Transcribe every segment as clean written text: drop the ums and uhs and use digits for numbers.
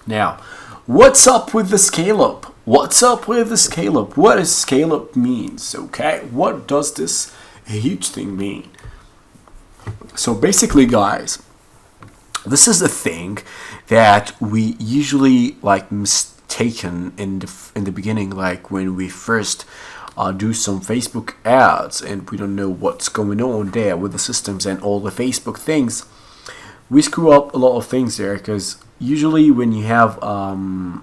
Now, what's up with the scale up? What's up with the scale up? What does scale up means? Okay, what does this huge thing mean? So basically, guys, this is a thing that we usually like mistaken in the beginning, like when we first do some Facebook ads and we don't know what's going on there with the systems and all the Facebook things. We screw up a lot of things there, because usually when you have a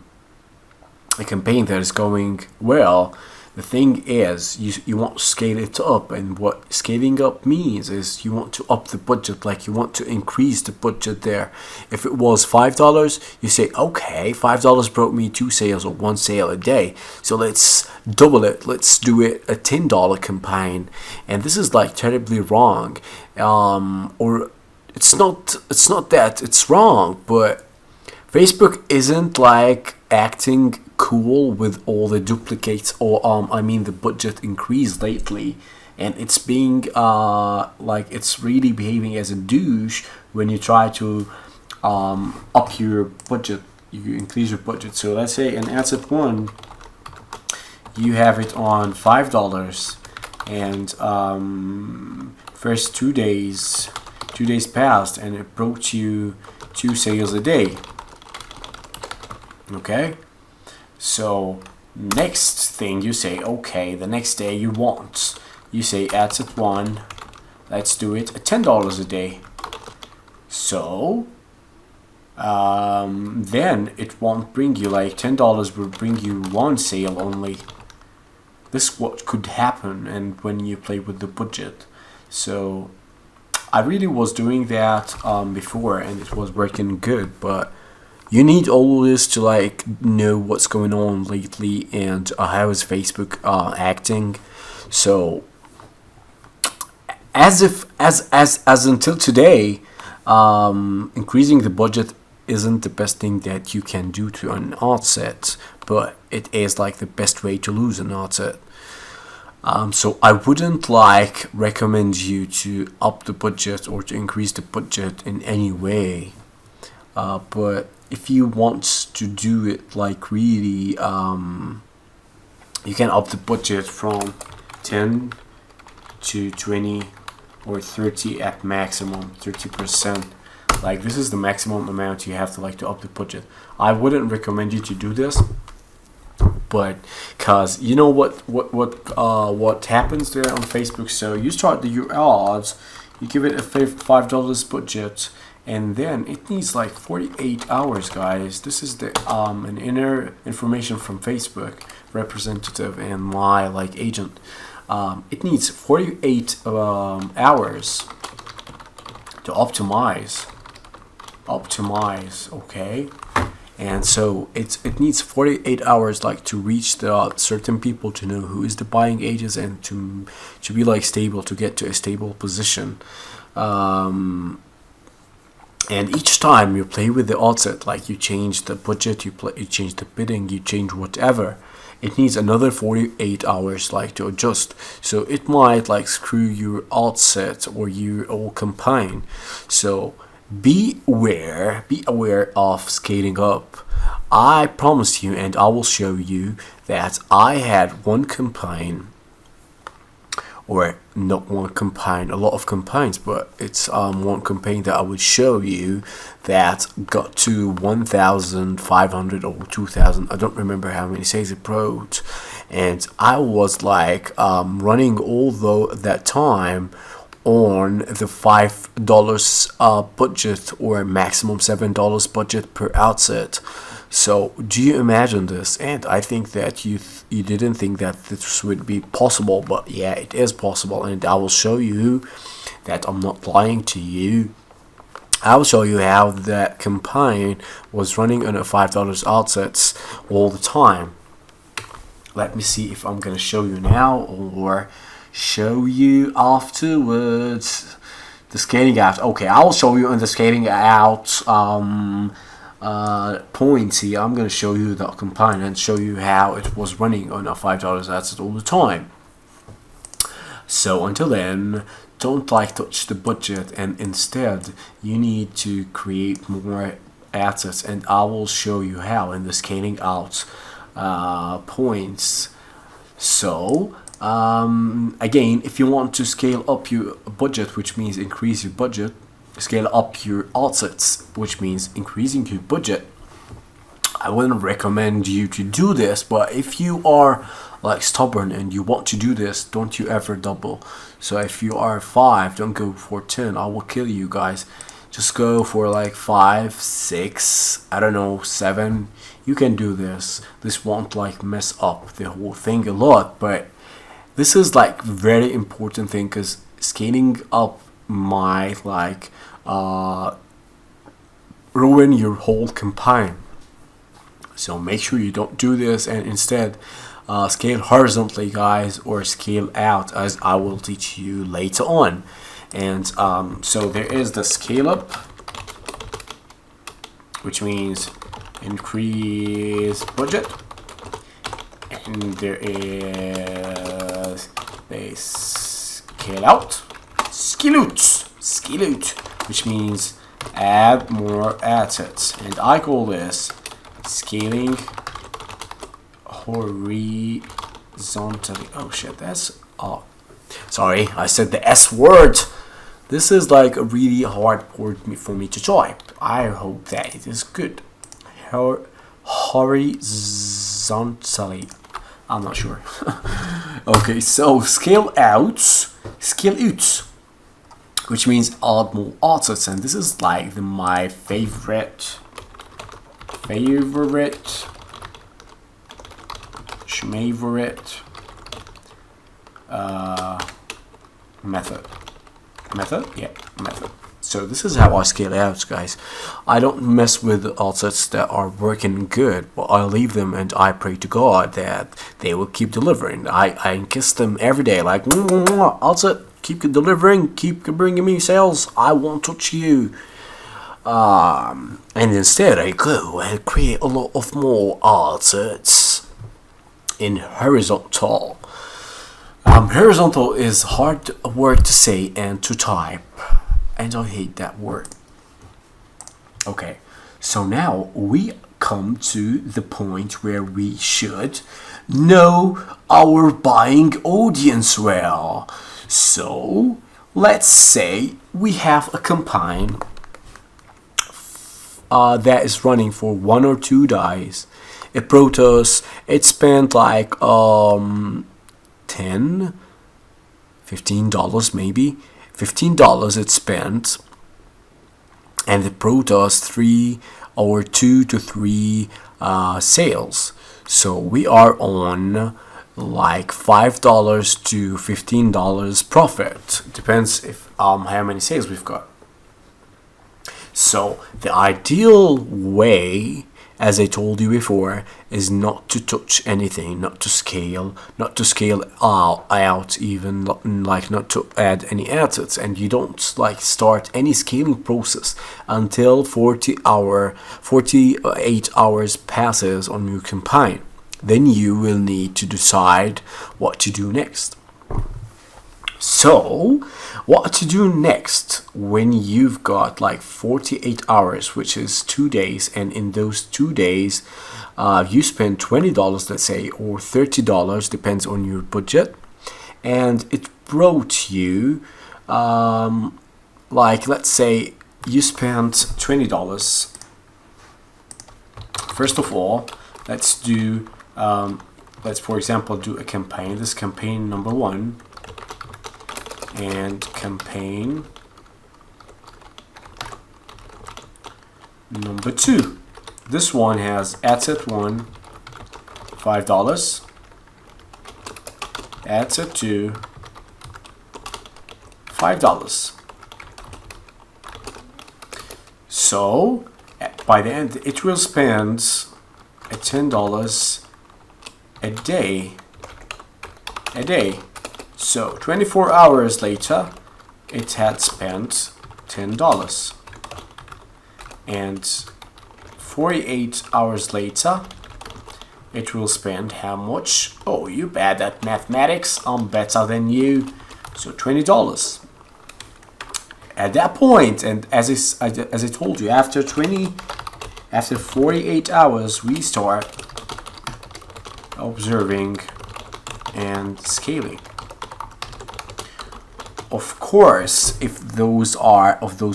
campaign that is going well, the thing is you want to scale it up, and what scaling up means is you want to up the budget, like you want to increase the budget there. If it was $5, you say, okay, $5 brought me 2 sales or 1 sale a day, so let's double it, let's do it a $10 campaign. And this is like terribly wrong, or it's not that it's wrong, but Facebook isn't like acting cool with all the duplicates, or the budget increase lately, and it's being like it's really behaving as a douche when you try to up your budget, you increase your budget. So let's say in ad set 1 you have it on $5, and first 2 days passed and it brought you 2 sales a day. Okay, so next thing you say, okay, the next day you say ad set 1, let's do it at $10 a day. So then it won't bring you, like $10 will bring you 1 sale only. This what could happen, and when you play with the budget. So I really was doing that before, and it was working good, but you need all this to like know what's going on lately, and how is Facebook acting. So as until today, increasing the budget isn't the best thing that you can do to an ad set, but it is like the best way to lose an ad set. So I wouldn't like recommend you to up the budget or to increase the budget in any way. But if you want to do it like really, you can up the budget from 10 to 20 or 30 at maximum, 30%. Like this is the maximum amount you have to like to up the budget. I wouldn't recommend you to do this, but cause you know what happens there on Facebook. So you start your ads, you give it a $5 budget, and then it needs like 48 hours, guys. This is the an inner information from Facebook representative and my like agent. It needs 48 hours to optimize. Okay, and so it needs 48 hours like to reach the certain people, to know who is the buying agents, and to be like stable, to get to a stable position. And each time you play with the ad set, like you change the budget, you change the bidding, you change whatever, it needs another 48 hours like to adjust. So it might like screw your ad set or your whole campaign. So be aware of scaling up. I promise you, and I will show you that I had one campaign, or not one campaign, a lot of campaigns, but it's one campaign that I would show you that got to 1,500 or 2,000. I don't remember how many sales it brought, and I was like running all that time on the $5 budget, or maximum $7 budget per outset. So do you imagine this? And I think that you didn't think that this would be possible, but yeah, it is possible, and I will show you that I'm not lying to you. I will show you how that campaign was running on a $5 outsets all the time. Let me see if I'm gonna show you now or show you afterwards. The scaling out. Okay, I will show you in the scaling out points here. I'm going to show you the campaign and show you how it was running on a $5 asset all the time. So until then, don't like touch the budget, and instead you need to create more assets, and I will show you how in the scaling out points. So again, if you want to scale up your budget, which means increase your budget, scale up your assets, which means increasing your budget, I wouldn't recommend you to do this. But if you are like stubborn and you want to do this, don't you ever double. So if you are 5, don't go for 10. I will kill you guys. Just go for like 5, 6, I don't know, 7. You can do this. This won't like mess up the whole thing a lot, but this is like very important thing, because scaling up might like ruin your whole campaign. So make sure you don't do this, and instead scale horizontally, guys, or scale out, as I will teach you later on. And so there is the scale up, which means increase budget, and there is the scale out, scale out, which means add more assets, and I call this scaling horizontally. Oh shit, that's sorry, I said the S word. This is like a really hard word for me to type. I hope that it is good. Horizontally. I'm not sure. Okay, so scale out, which means add more assets, and this is like my favorite method. So this is how I scale out, guys. I don't mess with assets that are working good, but I leave them and I pray to God that they will keep delivering. I kiss them every day, like, asset, keep delivering, keep bringing me sales, I won't touch you. And instead I go and create a lot of more assets in horizontal. Horizontal is hard word to say and to type, and I hate that word. Okay, so now we come to the point where we should know our buying audience well. So let's say we have a campaign that is running for 1 or 2 days. It brought us, it spent like $10, $15 maybe. $15 it spent, and it brought us 3 or 2 to 3 sales. So we are on like $5 to $15 profit. Depends if how many sales we've got. So the ideal way, as I told you before, is not to touch anything, not to scale out, even like not to add any assets, and you don't like start any scaling process until 48 hours passes on your campaign. Then you will need to decide what to do next. So, what to do next when you've got like 48 hours, which is 2 days, and in those 2 days, you spend $20, let's say, or $30, depends on your budget, and it brought you, like, let's say you spent $20. First of all, let's do, let's for example do a campaign. This campaign number 1. And campaign number 2. This one has asset 1, $5. Asset 2, $5. So by the end, it will spend $10 a day. So 24 hours later, it had spent $10. And 48 hours later, it will spend how much? Oh, you bad at mathematics. I'm better than you. So $20. At that point, and as I told you, after 20 After 48 hours, we start observing and scaling. Of course, if those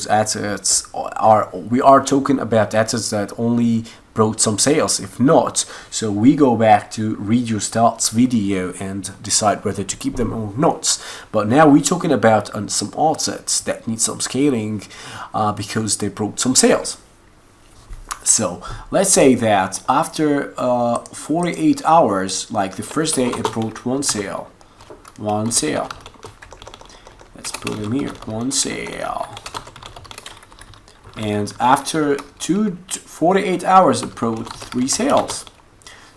assets we are talking about assets that only brought some sales. If not, so we go back to read your stats video and decide whether to keep them or not. But now we're talking about some assets that need some scaling because they brought some sales. So let's say that after 48 hours, like the first day, it brought one sale. Let's put them here, one sale. And after 48 hours, it brought 3 sales.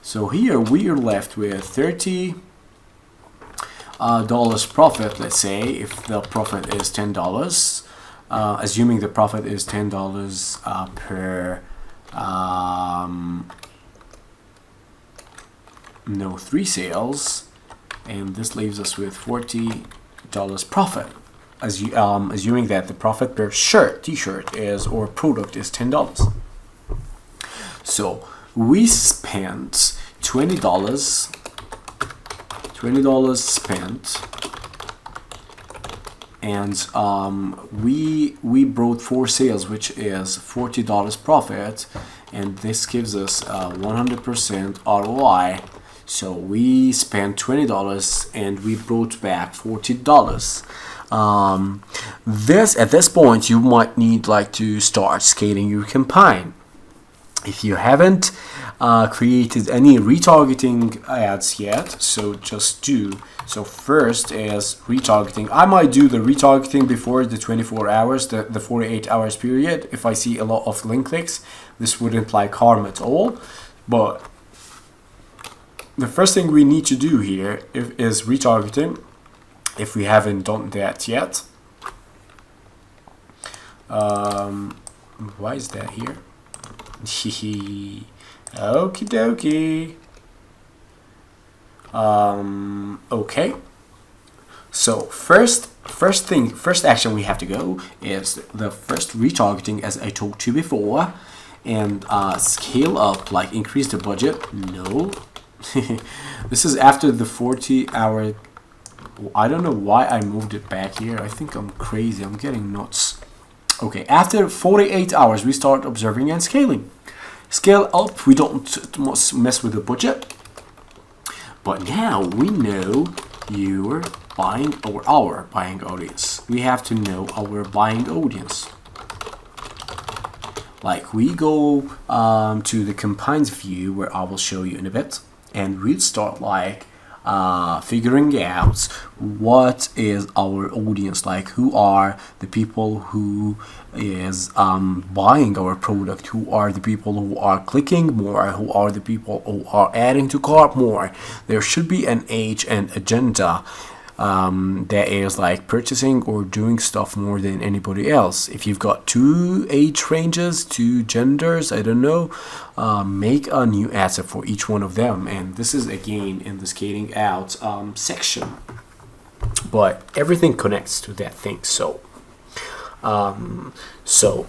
So here we are left with $30 profit. Let's say if the profit is $10, assuming the profit is $10 per 3 sales, and this leaves us with $40 profit, assuming that the profit per t-shirt is or product is $10. So we spent $20 spent, and we brought 4 sales, which is $40 profit, and this gives us 100% ROI. So we spent $20 and we brought back $40. At this point you might need to start scaling your campaign. If you haven't created any retargeting ads yet, so just do. So first is retargeting. I might do the retargeting before the 24 hours, the 48 hours period. If I see a lot of link clicks, this wouldn't like harm at all. But the first thing we need to do here is retargeting, if we haven't done that yet. Why is that here? Okie dokie. Okay. So first action we have to go is the first retargeting, as I told you before, and scale up, like increase the budget. No. This is after the 40-hour. I don't know why I moved it back here. I think I'm crazy. I'm getting nuts. Okay, after 48 hours, we start observing and scaling. Scale up. We don't mess with the budget. But now we know your buying or our buying audience. We have to know our buying audience. Like we go to the campaigns view, where I will show you in a bit. And we'll start figuring out what is our audience, like who are the people who is buying our product, who are the people who are clicking more, who are the people who are adding to cart more. There should be an age and agenda that is like purchasing or doing stuff more than anybody else. If you've got 2 age ranges, 2 genders, I don't know, make a new asset for each one of them. And this is again in the scaling out section, but everything connects to that thing. So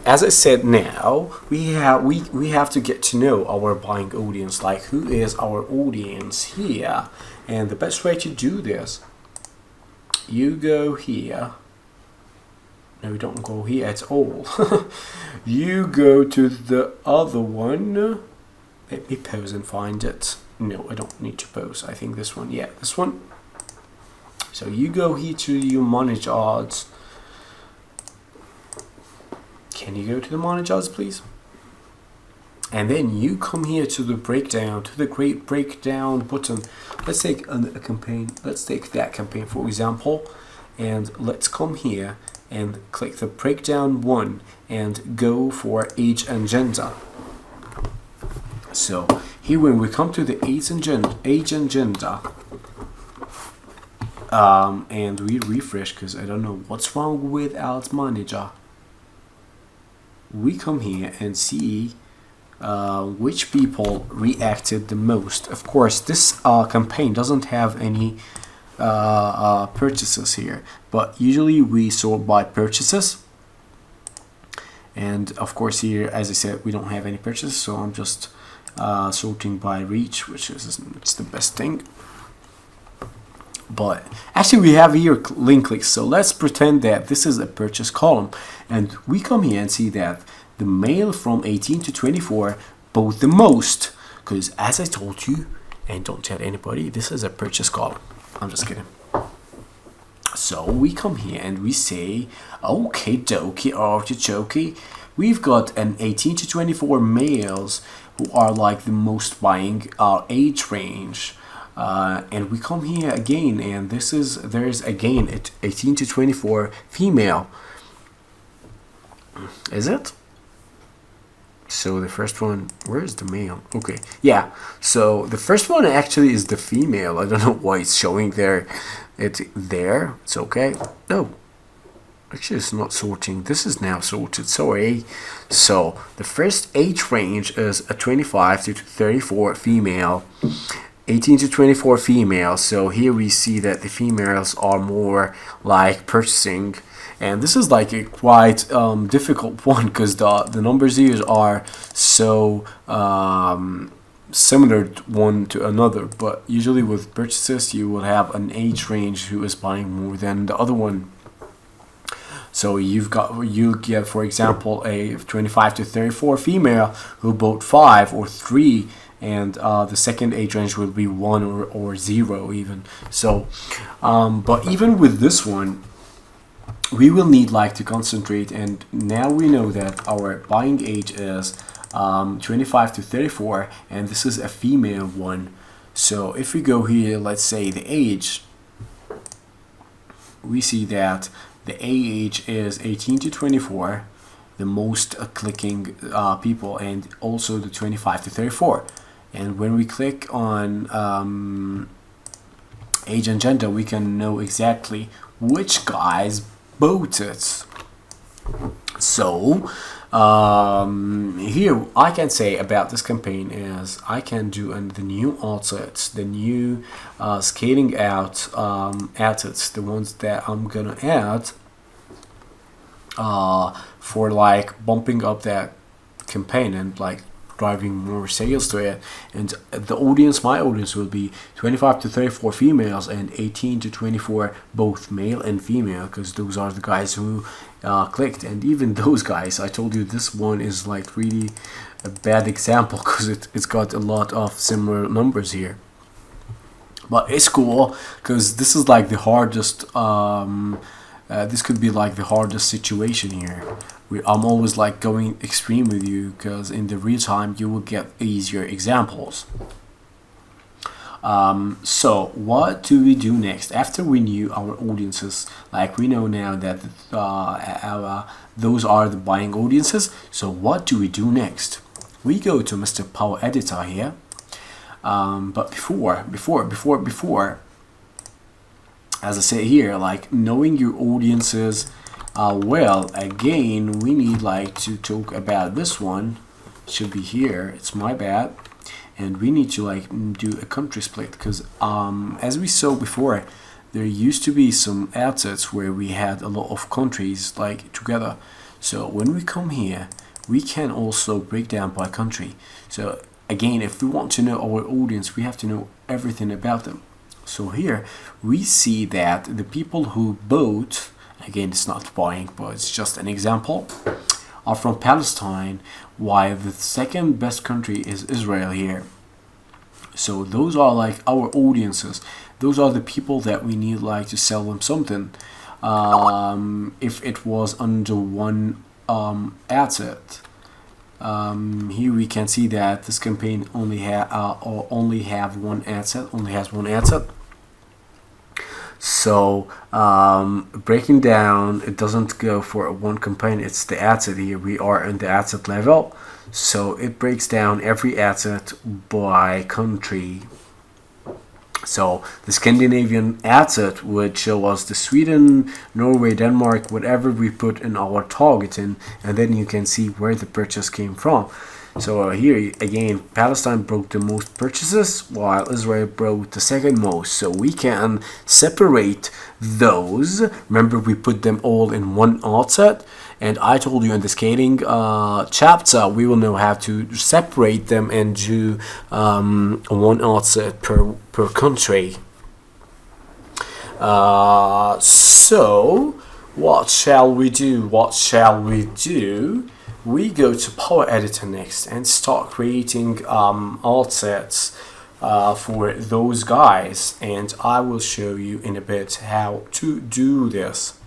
as I said, now we have to get to know our buying audience, like who is our audience here. And the best way to do this, you go here. No, don't go here at all. You go to the other one. Let me pause and find it. No, I don't need to pause. I think this one. Yeah, this one. So you go here to your manage odds. Can you go to the manage odds, please? And then you come here to the breakdown, to the great breakdown button. Let's take a campaign. Let's take that campaign, for example. And let's come here and click the breakdown one and go for age and gender. So here, when we come to the age and gender, and we refresh, because I don't know what's wrong with Ads Manager. We come here and see which people reacted the most. Of course, this campaign doesn't have any purchases here, but usually we sort by purchases. And of course here, as I said, we don't have any purchases, so I'm just sorting by reach, which is it's the best thing. But actually we have here link clicks, so let's pretend that this is a purchase column, and we come here and see that the male from 18 to 24 bought the most, because as I told you, and don't tell anybody, this is a purchase column. I'm just kidding. So we come here and we say, okay dokie, artichoke, we've got an 18 to 24 males who are like the most buying our age range. And we come here again, and there's again 18 to 24 female. Is it? So the first one, where is the male? Okay, yeah. So the first one actually is the female. I don't know why it's showing there. It's there. It's okay. No, actually it's not sorting. This is now sorted. Sorry. So the first age range is a 25 to 34 female. 18 to 24 females. So here we see that the females are more like purchasing, and this is like a quite difficult one, because the numbers here are so similar one to another. But usually with purchases you will have an age range who is buying more than the other one. So you get, for example, a 25 to 34 female who bought 5 or 3, and the second age range will be 1 or 0 even. So but even with this one, we will need like to concentrate, and now we know that our buying age is 25 to 34, and this is a female one. So if we go here, let's say the age, we see that the age is 18 to 24, the most clicking people, and also the 25 to 34. And when we click on age and gender, we can know exactly which guys bought it. So here I can say about this campaign is I can do the new assets, the new scaling out assets, the ones that I'm gonna add for like bumping up that campaign and like driving more sales to it. And the audience, my audience, will be 25 to 34 females and 18 to 24 both male and female, because those are the guys who clicked. And even those guys, I told you this one is like really a bad example, because it's got a lot of similar numbers here. But it's cool, because this is like the hardest this could be like the hardest situation here. I'm always like going extreme with you, because in the real time you will get easier examples. So what do we do next after we knew our audiences? Like we know now that those are the buying audiences. So what do we do next? We go to Mr. Power Editor here. But before, as I say here, like knowing your audiences well, again, we need like to talk about this one. It should be here. It's my bad. And we need to like do a country split, because as we saw before, there used to be some assets where we had a lot of countries like together. So when we come here, we can also break down by country. So again, if we want to know our audience, we have to know everything about them. So here we see that the people who bought, again, it's not buying, but it's just an example, are from Palestine, while the second best country is Israel here. So those are like our audiences. Those are the people that we need like to sell them something. If it was under one asset. Here we can see that this campaign only has one asset. So breaking down, it doesn't go for one campaign, it's the asset. Here we are in the asset level, so it breaks down every asset by country. So the Scandinavian asset would show us the Sweden, Norway, Denmark, whatever we put in our targeting, and then you can see where the purchase came from. So here again, Palestine broke the most purchases, while Israel broke the second most. So we can separate those. Remember, we put them all in one art set, and I told you in the scaling chapter we will know how to separate them into one art set per country. So what shall we do? We go to Power Editor next and start creating alt sets for those guys, and I will show you in a bit how to do this.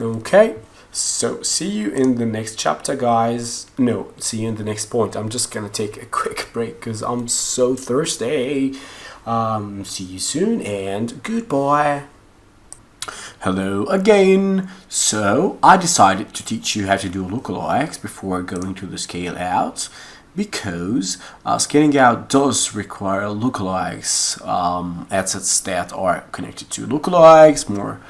Okay, so see you in the next chapter, guys. No, see you in the next point. I'm just gonna take a quick break because I'm so thirsty. See you soon and goodbye. Hello again. So I decided to teach you how to do lookalikes before going to the scale out, because scaling out does require lookalikes, assets that are connected to lookalikes, more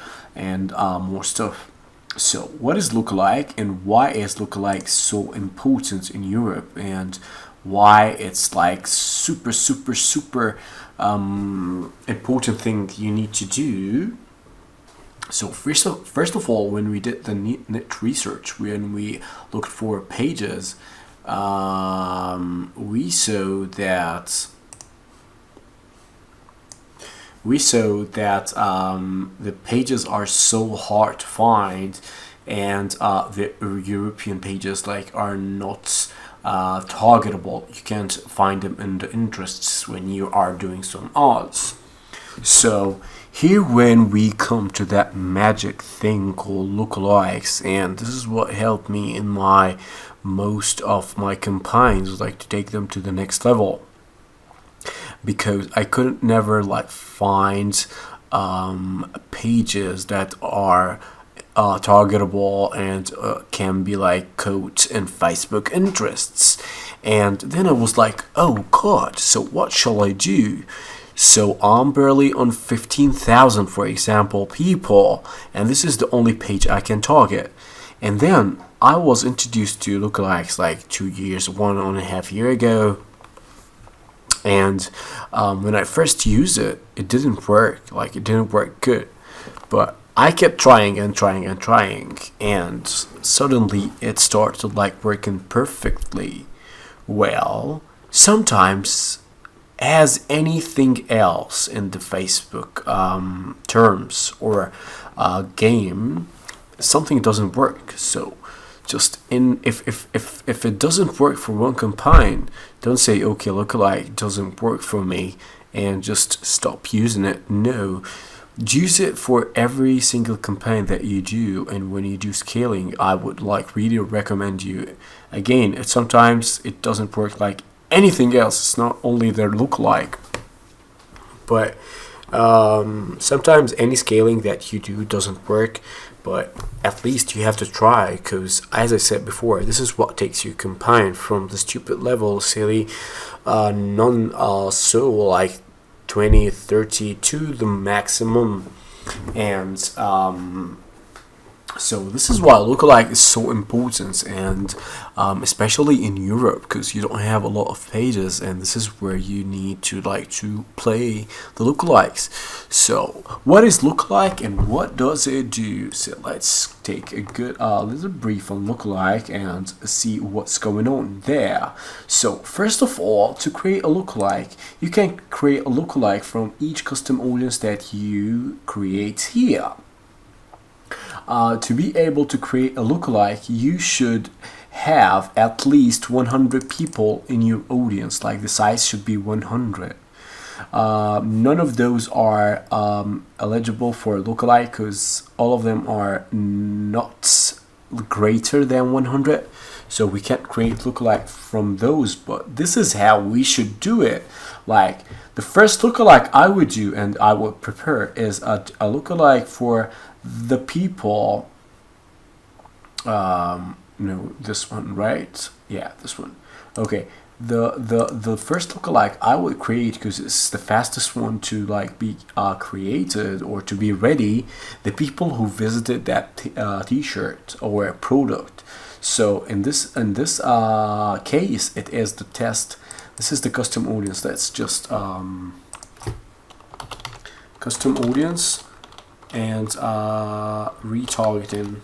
stuff. So what is lookalike, and why is lookalike so important in Europe, and why it's like super important thing you need to do? So first of all, when we did the net research, when we looked for pages, we saw that the pages are so hard to find, and the European pages are not targetable. You can't find them in the interests when you are doing some ads. So here when we come to that magic thing called lookalikes, and this is what helped me in most of my campaigns, to take them to the next level, because I couldn't never find pages that are targetable and can be codes in Facebook interests. And then I was like, oh god, so what shall I do? So I'm barely on 15,000, for example, people, and this is the only page I can target. And then I was introduced to lookalikes 1.5 years ago, and when I first used it, it didn't work. It didn't work good, but I kept trying, and suddenly it started working perfectly well. Sometimes, as anything else in the Facebook terms or game, something doesn't work. So just if it doesn't work for one campaign, don't say okay, lookalike doesn't work for me and just stop using it. No, use it for every single campaign that you do. And when you do scaling, I would really recommend you. Again, sometimes it doesn't work like anything else. It's not only their lookalike, but sometimes any scaling that you do doesn't work, but at least you have to try, because as I said before, this is what takes you campaign from the stupid level, silly, so 20, 30 to the maximum. And so this is why lookalike is so important, and especially in Europe, because you don't have a lot of pages, and this is where you need to play the lookalikes. So what is lookalike and what does it do? So let's take a good little brief on lookalike and see what's going on there. So first of all, to create a lookalike, you can create a lookalike from each custom audience that you create here. To be able to create a lookalike, you should have at least 100 people in your audience. The size should be 100. None of those are eligible for lookalike, because all of them are not greater than 100. So we can't create lookalike from those, but this is how we should do it. The first lookalike I would do and I would prepare is a lookalike for the people. No, this one, right? Yeah, this one. Okay, the first lookalike I would create, because it's the fastest one to be created or to be ready, the people who visited that t-shirt or product. So in this case, it is the test. This is the custom audience. That's just custom audience and retargeting.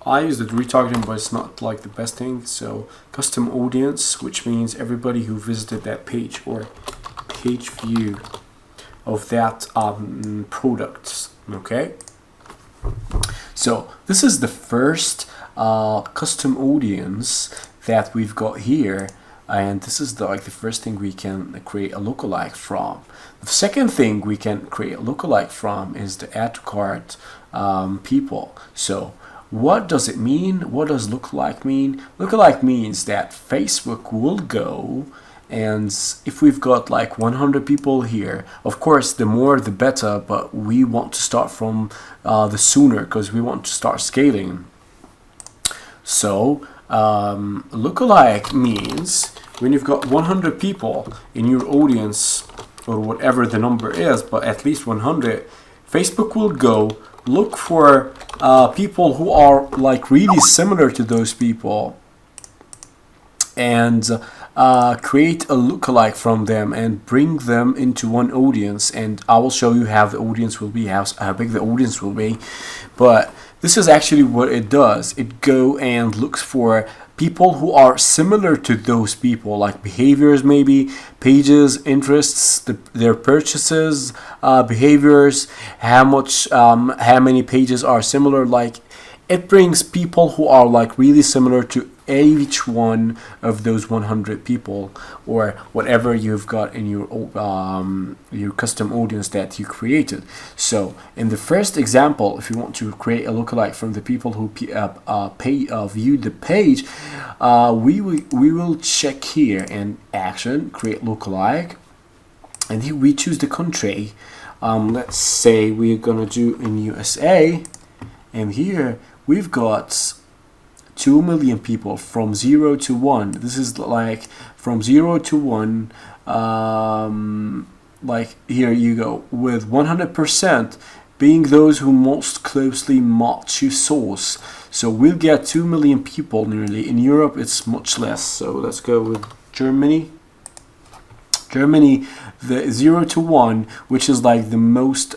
I use the retargeting, but it's not like the best thing. So custom audience, which means everybody who visited that page or page view of that product. Okay. So this is the first custom audience that we've got here, and this is the first thing we can create a lookalike from. The second thing we can create a lookalike from is the add to cart people. So what does it mean? What does lookalike mean? Lookalike means that Facebook will go, and if we've got like 100 people here, of course the more the better, but we want to start from the sooner because we want to start scaling. So lookalike means when you've got 100 people in your audience, or whatever the number is, but at least 100, Facebook will go look for people who are like really similar to those people and create a lookalike from them and bring them into one audience. And I will show you how the audience will be, how big the audience will be. But this is actually what it does. It go and looks for people who are similar to those people, like behaviors, maybe pages, interests, their purchases, behaviors, how many pages are similar. Like it brings people who are like really similar to each one of those 100 people, or whatever you've got in your custom audience that you created. So in the first example, if you want to create a lookalike from the people who viewed the page, we will check here in action, create lookalike, and here we choose the country. Let's say we're gonna do in USA, and here we've got 2 million people from 0 to 1. This is like from 0 to 1. Like here you go, with 100% being those who most closely match your source. So we'll get 2 million people nearly. In Europe it's much less. So let's go with Germany. Germany, the 0 to 1, which is like the most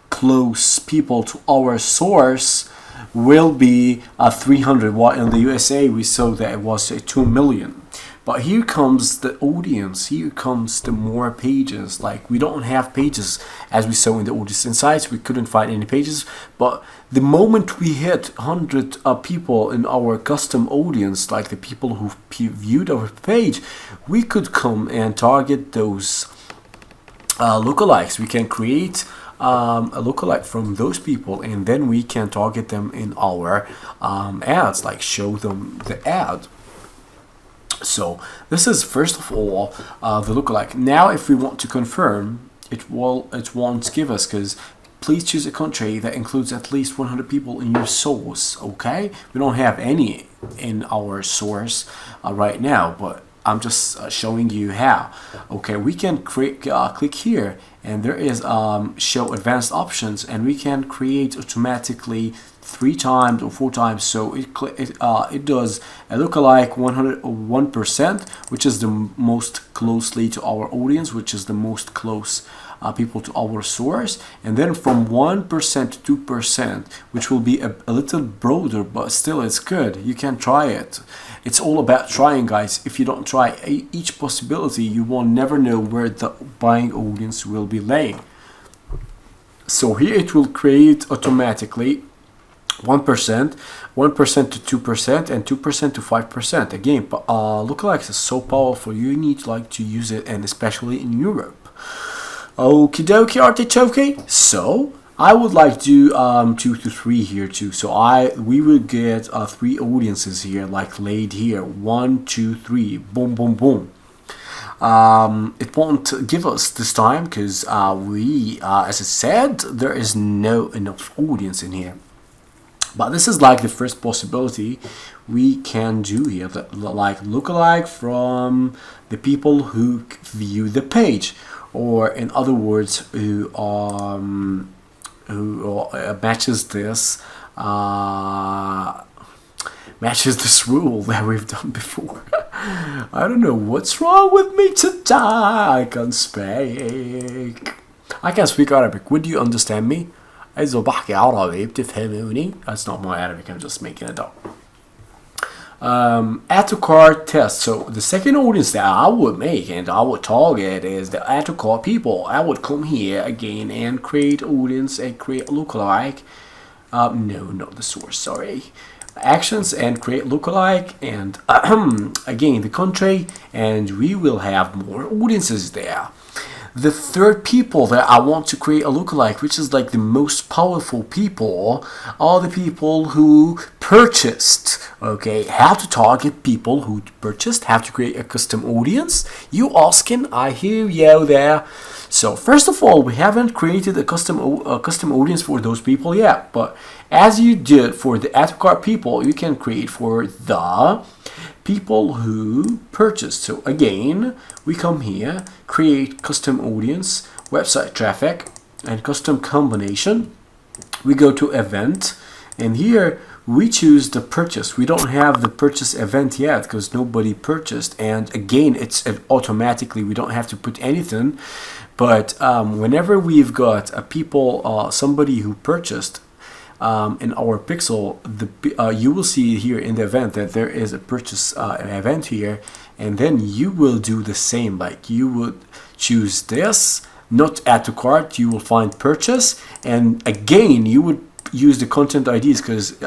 close people to our source, will be 300. While in the USA we saw that it was 2 million. But here comes the audience, here comes the more pages. Like we don't have pages as we saw in the audience insights, we couldn't find any pages. But the moment we hit 100 people in our custom audience, like the people who viewed our page, we could come and target those lookalikes. We can create a lookalike from those people, and then we can target them in our ads, like show them the ad. So this is first of all the lookalike. Now if we want to confirm, it won't give us, because please choose a country that includes at least 100 people in your source. Okay, we don't have any in our source right now, but I'm just showing you how. Okay, we can click here, and there is show advanced options, and we can create automatically 3 times or 4 times. So it does a lookalike 101%, which is the most closely to our audience, which is the most close people to our source, and then from 1% to 2%, which will be a little broader, but still it's good. You can try it. It's all about trying, guys. If you don't try each possibility, you will never know where the buying audience will be laying. So here it will create automatically 1%, 1% to 2%, and 2% to 5%. Again, lookalikes is so powerful. You need to use it, and especially in Europe. Okie dokie, artichoke. So I would like to do 2 to 3 here too. So we will get 3 audiences here, like laid here. 1, 2, 3. Boom, boom, boom. It won't give us this time because as I said, there is no enough audience in here. But this is like the first possibility we can do here, like lookalike from the people who view the page, or in other words, who who matches this rule that we've done before. I don't know what's wrong with me today. I can't speak. I can speak Arabic. Would you understand me? إذا بحكي عربي بتفهموني? That's not my Arabic. I'm just making it up. Add to cart test. So the second audience that I would make and I would target is the add to cart people. I would come here again and create audience and create lookalike. No, not the source. Sorry. Actions and create lookalike and again the country, and we will have more audiences there. The third people that I want to create a lookalike, which is like the most powerful people, are the people who purchased. Okay, how to target people who purchased, how to create a custom audience. You asking? I hear you there. So first of all, we haven't created a custom audience for those people yet, but as you did for the add to cart people, you can create for the people who purchased. So again, we come here, create custom audience, website traffic, and custom combination. We go to event, and here we choose the purchase. We don't have the purchase event yet because nobody purchased, and again, it's automatically, we don't have to put anything. But whenever we've got a people, somebody who purchased, in our pixel, you will see here in the event that there is a purchase event here, and then you will do the same. Like you would choose this, not add to cart, you will find purchase, and again you would use the content IDs because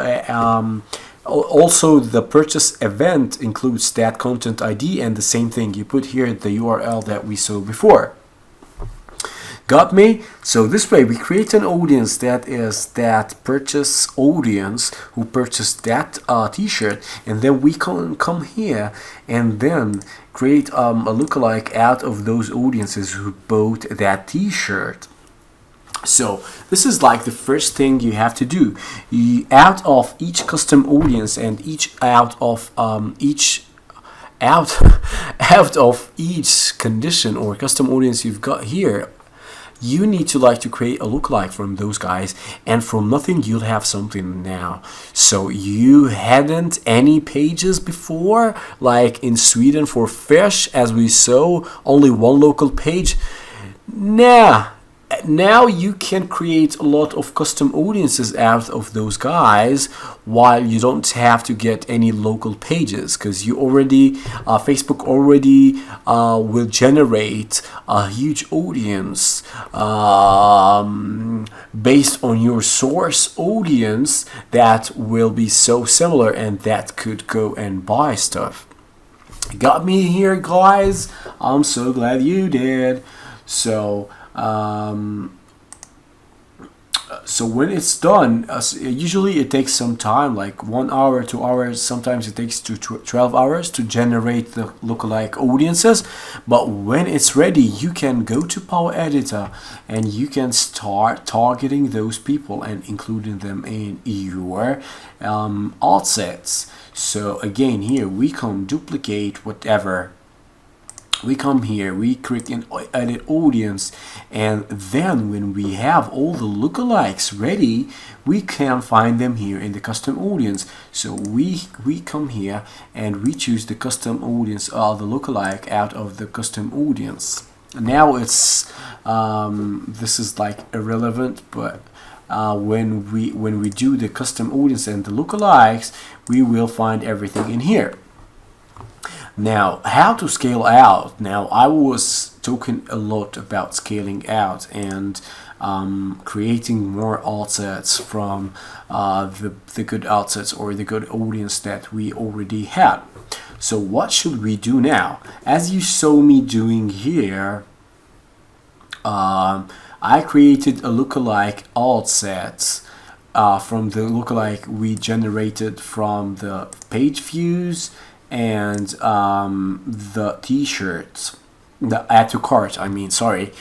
also the purchase event includes that content ID, and the same thing you put here the URL that we saw before. Got me? So this way we create an audience that is that purchase audience who purchased that t-shirt, and then we can come here and then create a lookalike out of those audiences who bought that t-shirt. So this is like the first thing you have to do. Out of each custom audience and out of each condition or custom audience you've got here, you need to like to create a lookalike from those guys, and from nothing you'll have something now. So you hadn't any pages before, like in Sweden for fish, as we saw, only one local page. Nah. Now you can create a lot of custom audiences out of those guys while you don't have to get any local pages, because you already Facebook already will generate a huge audience based on your source audience that will be so similar and that could go and buy stuff. Got me here, guys? I'm so glad you did. So so when it's done, usually it takes some time, like 1 hour, 2 hours, sometimes it takes to 12 hours to generate the lookalike audiences. But when it's ready, you can go to Power Editor and you can start targeting those people and including them in your alt sets. So again, here we come duplicate whatever. We come here, we click in edit audience, and then when we have all the lookalikes ready, we can find them here in the custom audience. So we come here and we choose the custom audience or the lookalike out of the custom audience. Now it's this is like irrelevant, but when we do the custom audience and the lookalikes, we will find everything in here. Now, how to scale out? Now, I was talking a lot about scaling out and creating more alt sets from the good alt sets or the good audience that we already had. So what should we do now? As you saw me doing here, I created a lookalike alt set from the lookalike we generated from the page views and the t-shirts, the add to cart, I mean, sorry.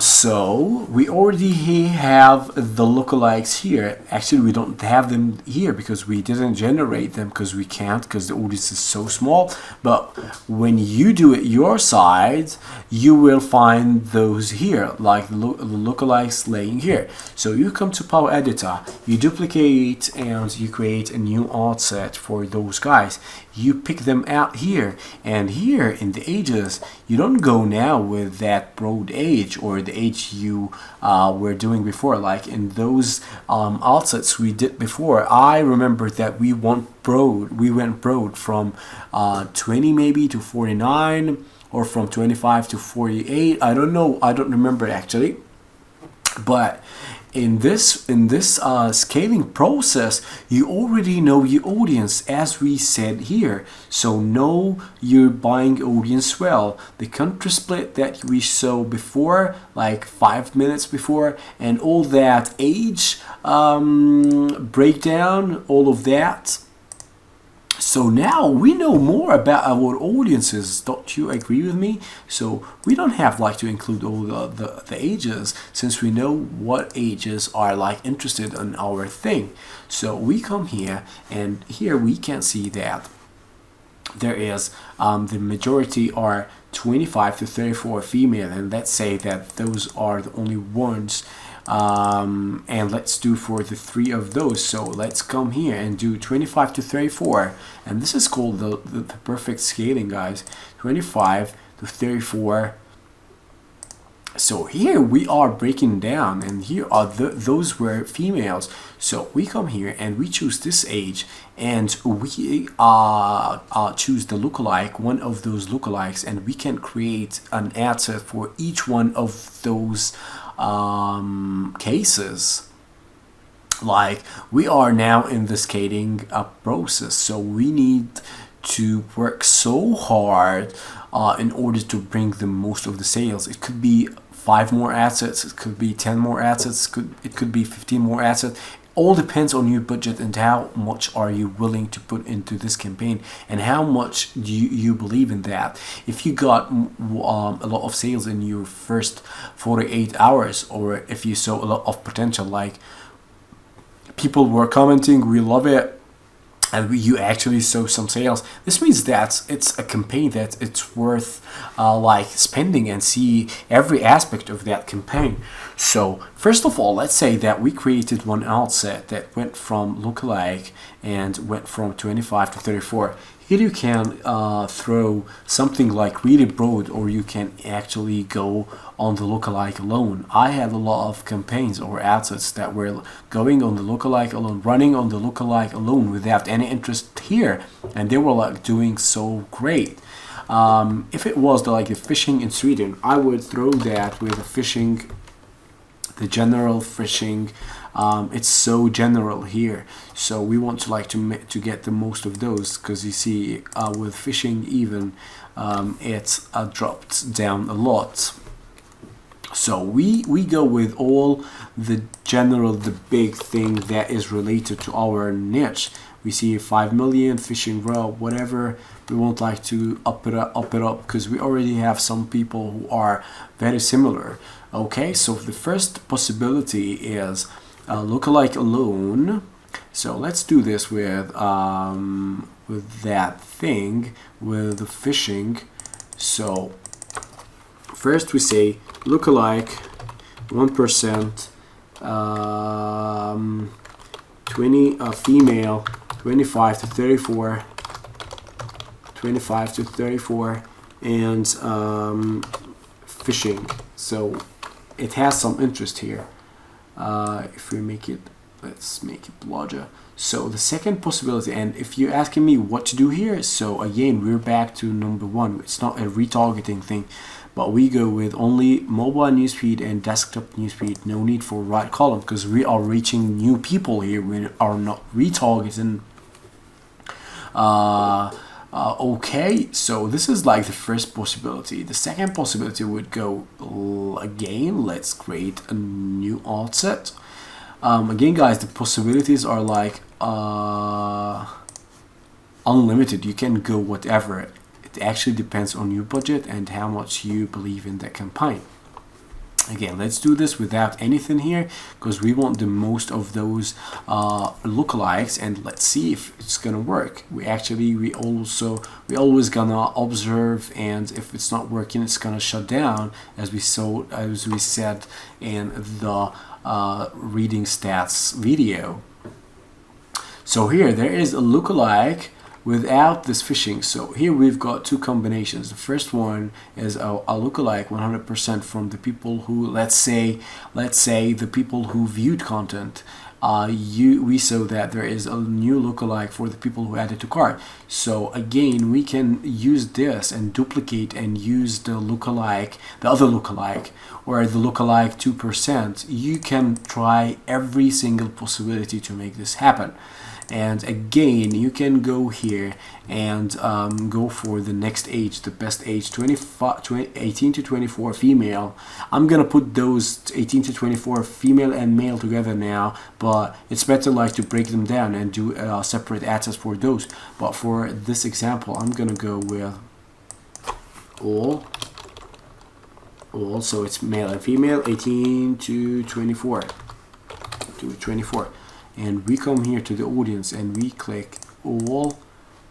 So we already have the lookalikes here. Actually, we don't have them here because we didn't generate them, because we can't, because the audience is so small. But when you do it your side, you will find those here, like the lookalikes laying here. So you come to Power Editor, you duplicate and you create a new art set for those guys. You pick them out here, and here in the ages, you don't go now with that broad age or the age you were doing before. Like in those outlets we did before, I remember that we went broad from 20 maybe to 49, or from 25 to 48. I don't know, I don't remember actually. But in this scaling process, you already know your audience, as we said here. So know your buying audience well. The country split that we saw before, like 5 minutes before, and all that age breakdown, all of that. So now we know more about our audiences. Don't you agree with me? So we don't have like to include all the ages, since we know what ages are like interested in our thing. So we come here, and here we can see that there is the majority are 25 to 34 female, and let's say that those are the only ones. And let's do for the 3 of those. So let's come here and do 25 to 34, and this is called the perfect scaling, guys. 25 to 34. So here we are breaking down, and here are those were females. So we come here and we choose this age, and we choose the lookalike, one of those lookalikes, and we can create an ad set for each one of those cases. Like we are now in the scaling process, so we need to work so hard in order to bring the most of the sales. It could be 5 more assets, it could be 10 more assets, it could be 15 more assets. All depends on your budget and how much are you willing to put into this campaign, and how much do you believe in that. If you got a lot of sales in your first 48 hours, or if you saw a lot of potential, like people were commenting, we love it, and you actually saw some sales, this means that it's a campaign that it's worth like spending, and see every aspect of that campaign. So first of all, let's say that we created one ad set that went from lookalike and went from 25 to 34. Here you can throw something like really broad, or you can actually go on the lookalike alone. I had a lot of campaigns or assets that were going on the lookalike alone, running on the lookalike alone without any interest here, and they were like doing so great. If it was like the fishing in Sweden, I would throw that with the fishing, the general fishing. It's so general here, so we want to like to get the most of those, because you see with fishing even it's dropped down a lot. So we go with all the general, the big thing that is related to our niche. We see 5 million fishing row, whatever. We won't like to up it up because we already have some people who are very similar. Okay, so the first possibility is lookalike alone. So let's do this with that thing with the fishing. So first we say lookalike 1%, 20 female, 25 to 34, 25 to 34, and fishing. So it has some interest here. If we make it, let's make it larger. So the second possibility, and if you're asking me what to do here, so again we're back to number 1. It's not a retargeting thing, but we go with only mobile newsfeed and desktop newsfeed. No need for right column, because we are reaching new people here. We are not retargeting. Okay, so this is like the first possibility. The second possibility would go again. Let's create a new art set. Again, guys, the possibilities are like unlimited. You can go whatever. It actually depends on your budget and how much you believe in the campaign. Again, let's do this without anything here because we want the most of those lookalikes, and let's see if it's gonna work. We always gonna observe, and if it's not working, it's gonna shut down, as we said in the reading stats video. So here there is a lookalike without this phishing. So here we've got two combinations. The first one is a lookalike 100% from the people who, let's say the people who viewed content. We saw that there is a new lookalike for the people who added to cart. So again, we can use this and duplicate and use the lookalike, the other lookalike, or the lookalike 2%. You can try every single possibility to make this happen. And again, you can go here and go for the next age, the best age, 18 to 24 female. I'm gonna put those 18 to 24 female and male together now, but it's better like to break them down and do separate ad sets for those. But for this example, I'm gonna go with all, so it's male and female, 18 to 24. And we come here to the audience and we click all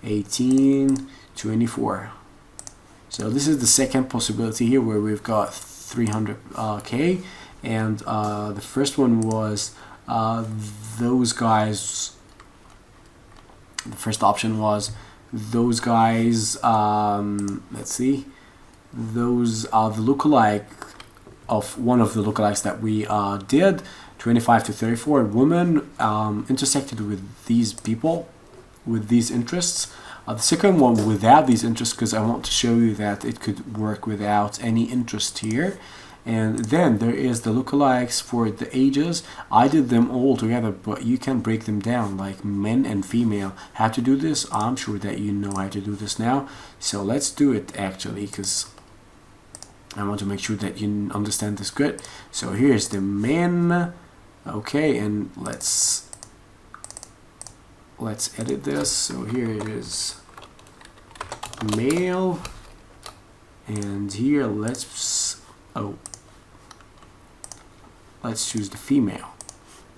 18 24. So this is the second possibility here where we've got 300k, and the first one was those guys. The first option was those guys. Let's see, those are the lookalike of one of the lookalikes that we did. 25 to 34 women intersected with these people with these interests. The second one without these interests, because I want to show you that it could work without any interest here. And then there is the lookalikes for the ages. I did them all together, but you can break them down like men and female. How to do this? I'm sure that you know how to do this now. So let's do it actually, because I want to make sure that you understand this good. So here's the men. Okay, and let's edit this. So here it is, male, and here let's choose the female,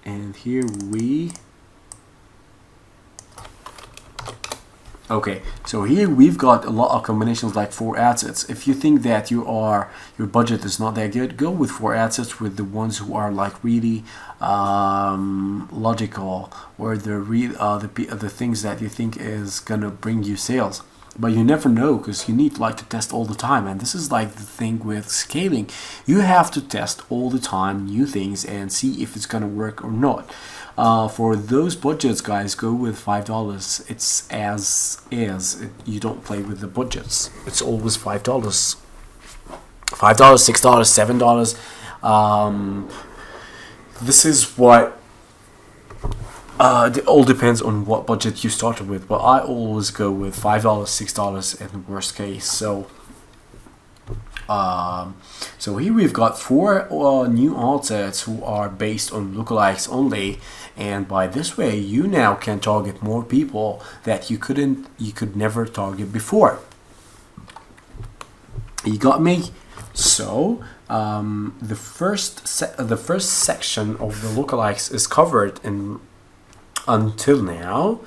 and here we. Okay, so here we've got a lot of combinations like 4 ad sets. If you think that your budget is not that good, go with 4 ad sets with the ones who are like really logical, or the things that you think is gonna bring you sales. But you never know, because you need like to test all the time, and this is like the thing with scaling. You have to test all the time new things and see if it's gonna work or not. For those budgets, guys, go with $5. It's as is. You don't play with the budgets. It's always $5. $5, $6, $7. This is what. It all depends on what budget you started with, but I always go with $5, $6 in the worst case. So here we've got 4 new ad sets who are based on lookalikes only, and by this way you now can target more people that you could never target before. You got me? So the first section of the lookalikes is covered until now,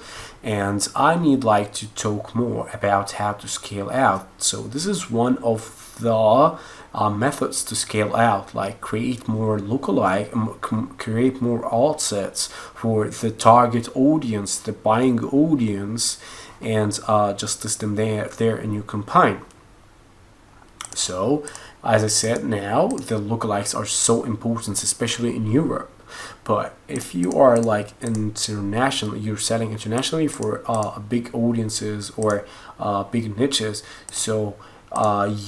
and I need like to talk more about how to scale out. So this is one of the methods to scale out, like create more create more ad sets for the target audience, the buying audience, and just list them there in your campaign. So as I said, now the lookalikes are so important, especially in Europe. But if you are like international, you're selling internationally for big audiences or big niches, so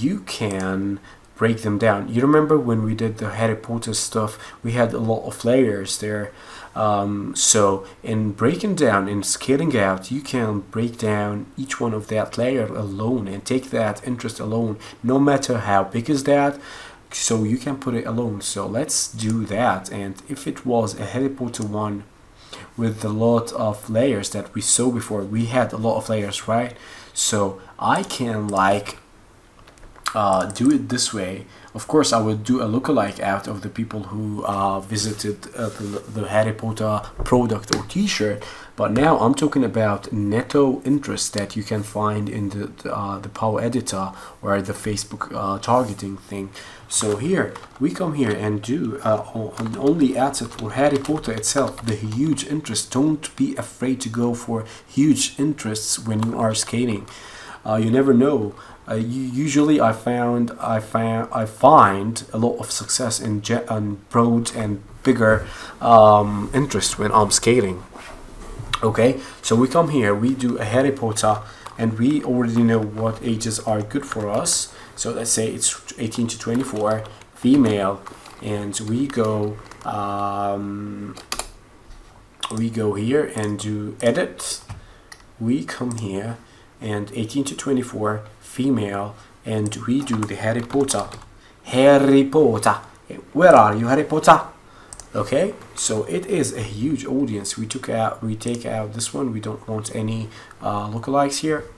you can break them down. You remember when we did the Harry Potter stuff, we had a lot of layers there. So in breaking down and scaling out, you can break down each one of that layer alone and take that interest alone, no matter how big is that. So you can put it alone. So let's do that. And if it was a Harry Potter one with a lot of layers that we saw before, we had a lot of layers, right? So I can like do it this way. Of course, I would do a lookalike out of the people who visited the Harry Potter product or T-shirt. But now I'm talking about netto interest that you can find in the Power Editor or the Facebook targeting thing. So here we come here and do on only asset for Harry Potter itself, the huge interest. Don't be afraid to go for huge interests when you are scaling. You never know. Usually I find a lot of success in broad and bigger interest when I'm scaling. Okay, so we come here, we do a Harry Potter, and we already know what ages are good for us. So let's say it's 18 to 24, female, and we go here and do edit. We come here and 18 to 24, female, and we do the Harry Potter. Harry Potter, where are you, Harry Potter? Okay, so it is a huge audience. We take out this one. We don't want any lookalikes here.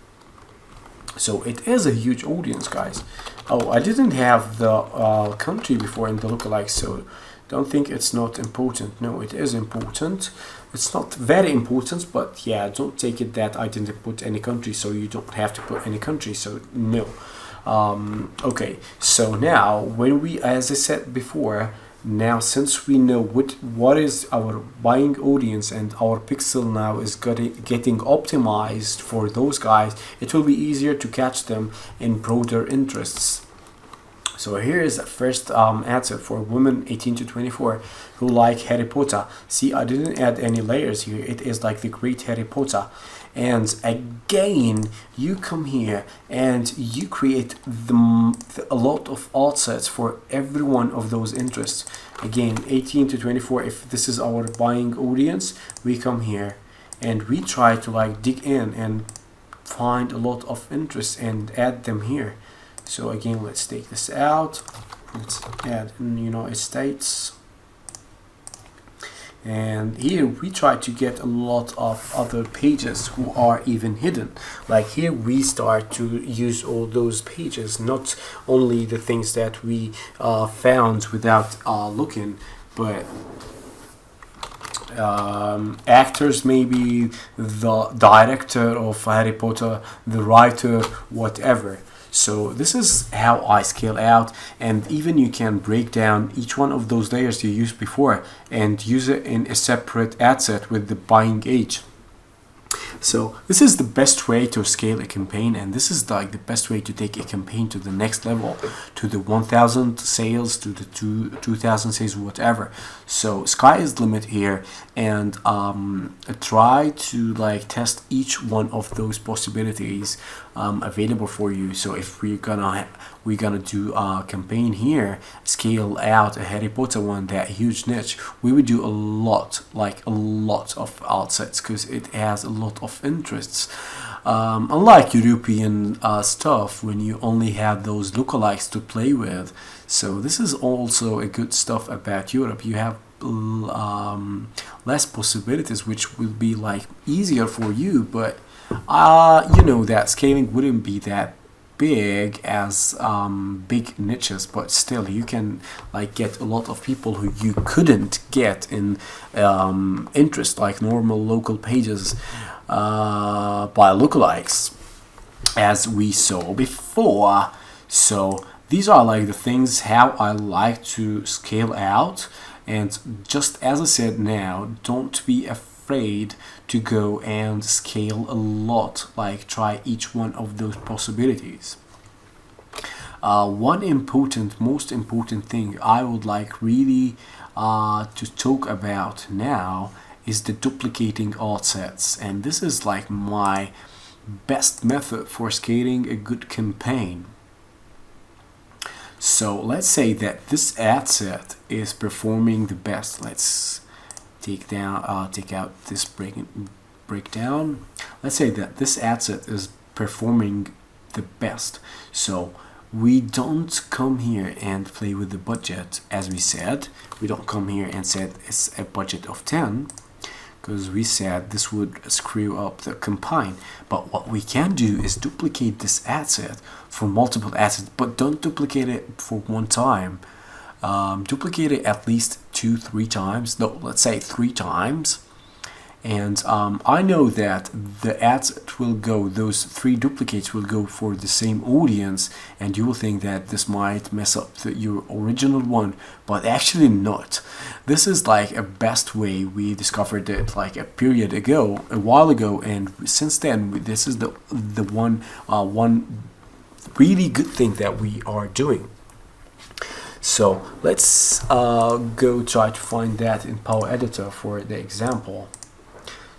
So it is a huge audience, guys. Oh, I didn't have the country before in the lookalikes, so don't think it's not important. No, it is important. It's not very important, but yeah, don't take it that I didn't put any country, so you don't have to put any country. So no. Okay, so now when we, as I said before, now since we know what is our buying audience and our pixel now is getting optimized for those guys, it will be easier to catch them in broader interests. So here is the first ad set for women 18 to 24 who like Harry Potter. See, I didn't add any layers here. It is like the great Harry Potter. And again, you come here and you create a lot of alt sets for every one of those interests. Again, 18 to 24, if this is our buying audience, we come here and we try to like dig in and find a lot of interests and add them here. So again, let's take this out. Let's add in United States. And here we try to get a lot of other pages who are even hidden. Like here we start to use all those pages, not only the things that we found without looking, but actors, maybe the director of Harry Potter, the writer, whatever. So this is how I scale out, and even you can break down each one of those layers you used before and use it in a separate ad set with the buying age. So this is the best way to scale a campaign, and this is like the best way to take a campaign to the next level, to the 1,000 sales, to the 2,000 sales, whatever. So sky is the limit here, and try to like test each one of those possibilities available for you. So if we're gonna do a campaign here, scale out a Harry Potter one, that huge niche, we would do a lot of alt sets because it has a lot of interests. Unlike European stuff, when you only have those lookalikes to play with. So this is also a good stuff about Europe. You have less possibilities, which will be like easier for you, but you know that scaling wouldn't be that big as big niches, but still you can like get a lot of people who you couldn't get in interest, like normal local pages by lookalikes, as we saw before. So these are like the things how I like to scale out. And just as I said now, don't be afraid to go and scale a lot, like try each one of those possibilities. Most important thing I would like really to talk about now is the duplicating alt sets, and this is like my best method for scaling a good campaign. So let's say that this ad set is performing the best. Let's take out this breakdown. Let's say that this ad set is performing the best. So we don't come here and play with the budget, as we said. We don't come here and said it's a budget of 10, because we said this would screw up the campaign. But what we can do is duplicate this ad set for multiple assets, but don't duplicate it for one time. Duplicate it at least 2-3 times. No, let's say 3 times. And I know that the ads will go, those 3 duplicates will go for the same audience, and you will think that this might mess up your original one, but actually not. This is like a best way. We discovered it like a while ago, and since then this is the one really good thing that we are doing. So let's go try to find that in Power Editor for the example.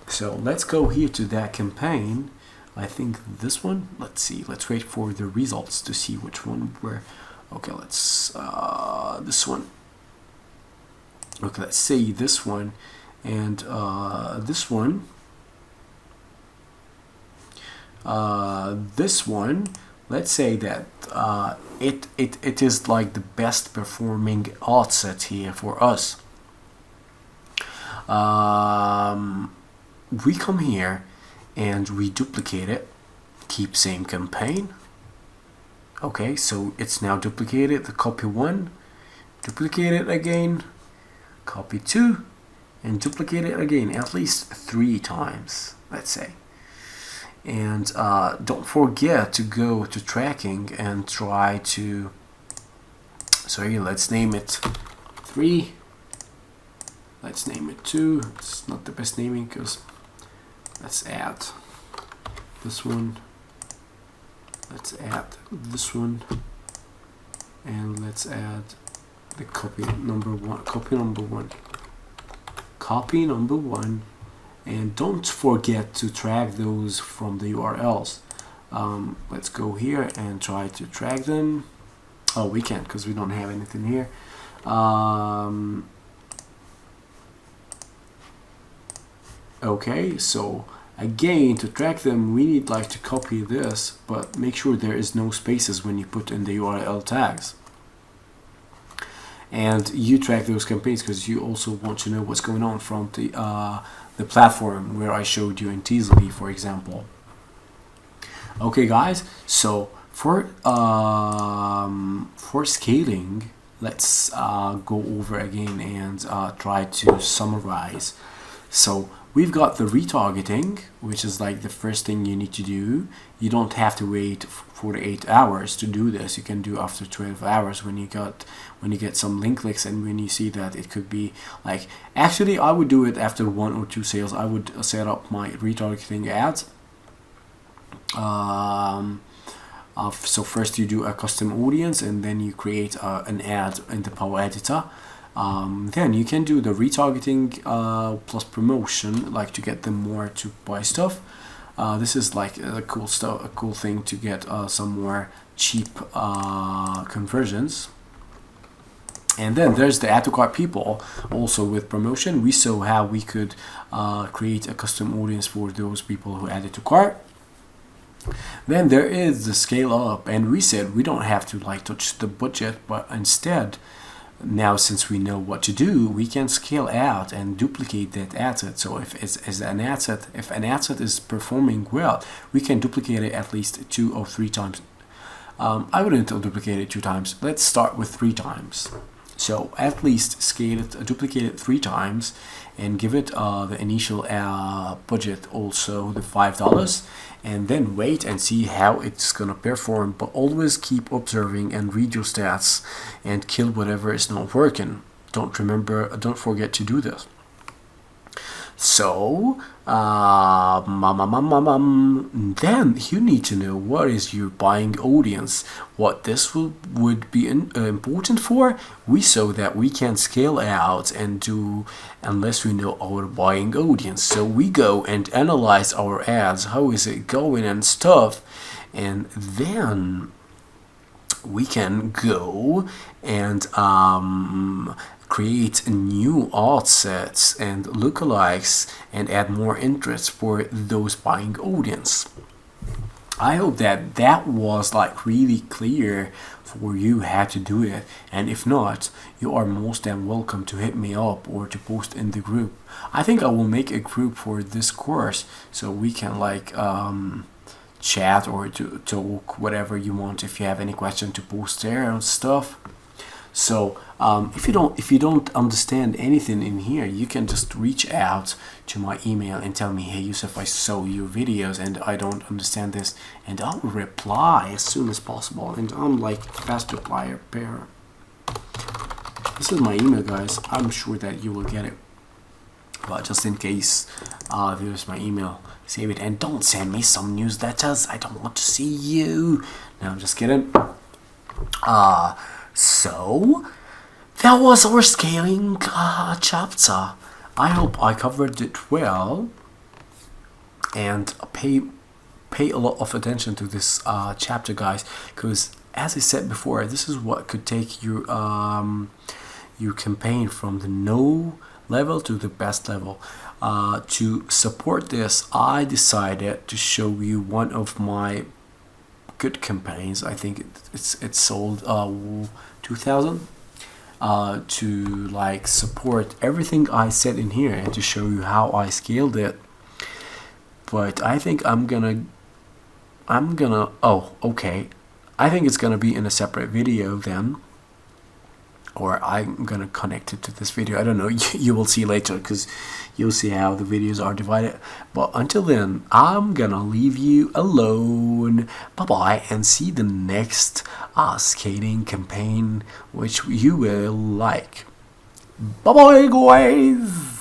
So let's go here to that campaign. I think this one. Let's see. Let's wait for the results to see which one were. Okay, let's this one. Okay, let's say this one and this one. This one. Let's say that it is like the best performing ad set here for us. We come here and we duplicate it, keep same campaign. Okay, so it's now duplicated. The copy 1, duplicate it again, copy 2, and duplicate it again at least 3 times, let's say. And don't forget to go to tracking and try to, sorry, let's name it 3. Let's name it 2. It's not the best naming because let's add this one. Let's add this one. And let's add the copy number 1. Copy number 1. Copy number 1. And don't forget to track those from the URLs. Let's go here and try to track them. Oh, we can't because we don't have anything here. Okay, so again, to track them, we need like to copy this, but make sure there is no spaces when you put in the URL tags. And you track those campaigns because you also want to know what's going on from the platform where I showed you in Teasley, for example. Okay, guys. So for scaling, let's go over again and try to summarize. So we've got the retargeting, which is like the first thing you need to do. You don't have to wait 48 hours to do this. You can do after 12 hours when you get some link clicks and when you see that it could be like, actually I would do it after 1 or 2 sales. I would set up my retargeting ads. So first you do a custom audience and then you create an ad in the Power Editor. Then you can do the retargeting plus promotion, like to get them more to buy stuff. This is like a cool thing to get some more cheap conversions. And then there's the add to cart people, also with promotion. We saw how we could create a custom audience for those people who added to cart. Then there is the scale up, and we said we don't have to like touch the budget, but instead, now since we know what to do, we can scale out and duplicate that asset. So if an asset is performing well, we can duplicate it at least 2 or 3 times. I wouldn't duplicate it 2 times. Let's start with 3 times. So at least scale it, duplicate it 3 times, and give it the initial budget, also the $5, and then wait and see how it's gonna perform. But always keep observing and read your stats and kill whatever is not working. Don't forget to do this. So then you need to know what is your buying audience, what this would be important for. We saw that we can scale out and do unless we know our buying audience. So we go and analyze our ads, how is it going and stuff, and then we can go and create new ad sets and lookalikes and add more interest for those buying audience. I hope that that was like really clear for you how to do it. And if not, you are most than welcome to hit me up or to post in the group. I think I will make a group for this course so we can like chat or to talk whatever you want. If you have any question to post there and stuff. So if you don't understand anything in here, you can just reach out to my email and tell me, hey Yusuf, I saw your videos and I don't understand this, and I'll reply as soon as possible. And I'm like fast replier pair. This is my email, guys. I'm sure that you will get it, but just in case, there's my email. Save it and don't send me some newsletters. I don't want to see you. No, I'm just kidding. So that was our scaling chapter. I hope I covered it well, and pay a lot of attention to this chapter, guys, because as I said before, this is what could take your campaign from the no level to the best level. To support this, I decided to show you one of my good campaigns. I think it's sold 2,000 to like support everything I said in here and to show you how I scaled it. But I think I'm gonna oh, okay, I think it's gonna be in a separate video then, or I'm gonna connect it to this video. I don't know. You will see later, because you'll see how the videos are divided. But until then, I'm gonna leave you alone. Bye bye, and see the next skating campaign which you will like. Bye bye, guys.